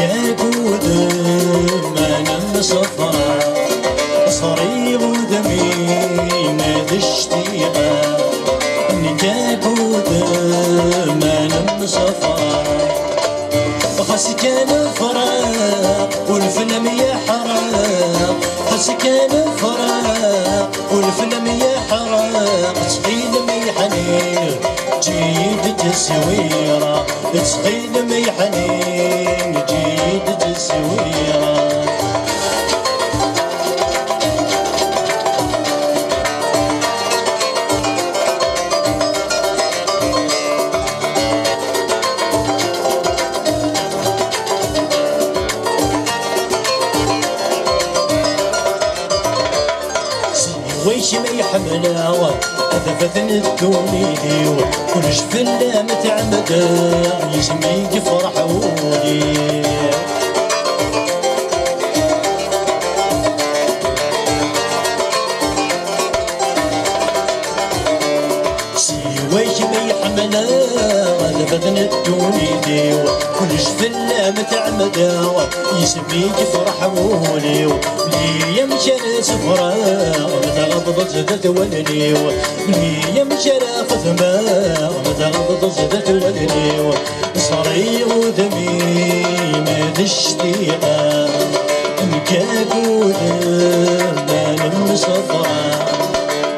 نكاكود ما نصفرا صريغ دمي ما دشتيغا نكاكود ما نصفرا خاص كان فراق والفيلم يا حراق خاص كان فراق والفيلم يا حراق تخيل مي حنين جيد تسويرة تخيل مي حنين جيد تسويرة ويش ما يحملها أذفتن الدوني ديو كلش فيلا متعمدا يسمي يفرح ولي ويش ما يحملها أذفتن الدوني ديو كلش فيلا متعمدا يسمي يفرح ولي لي مشى سفرة متغضض زدت ولنيو لي مشى فثما متغضض زدت ولنيو صريغ دمي ما دشتيقا نكاكود ما نمصفرا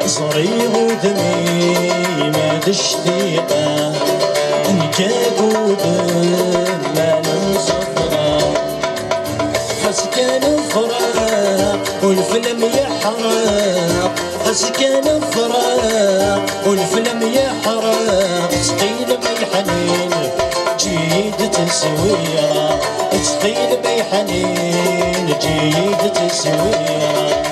صريغ دمي ما دشتيقا نكاكود ما نمصفرا خاص كان فراق والفيلم يا حراق خاص كان فراق والفيلم يا حراق تقيل مي حنين جيد تسويرة تقيل مي حنين جيد تسويرة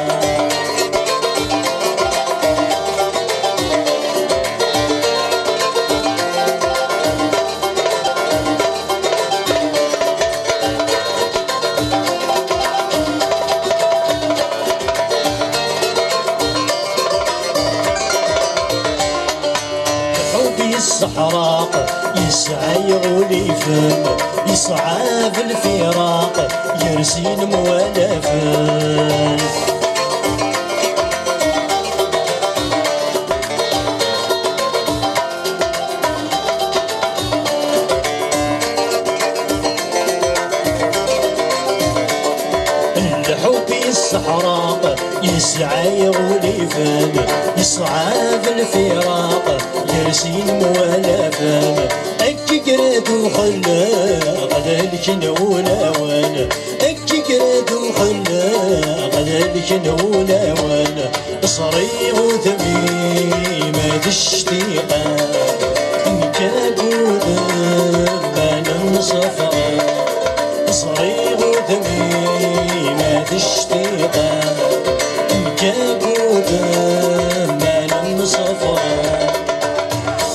الصحراق يسعى يغولي فم يسعى في الفراق يرسين موالفا الحب الصحراق يسعى يغولي فم يسعى في الفراق يرسين موالفا اكي قريت وخلا غدالك نولا وانا اكي قريت وخلا غدالك نولا وانا صريغ دمي ما تشتيقا نكاكود ما نصفرا صريغ دمي ما تشتيقا نكاكود ما نصفرا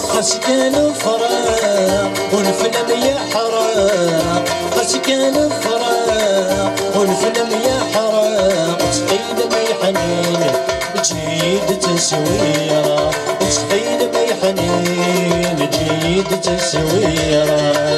خاص كان فراق والفيلم يا حراق خاص كان فراق والفيلم يا حراق تخيل مي حنين جيد تسويرة تخيل مي حنين جيد تسويرة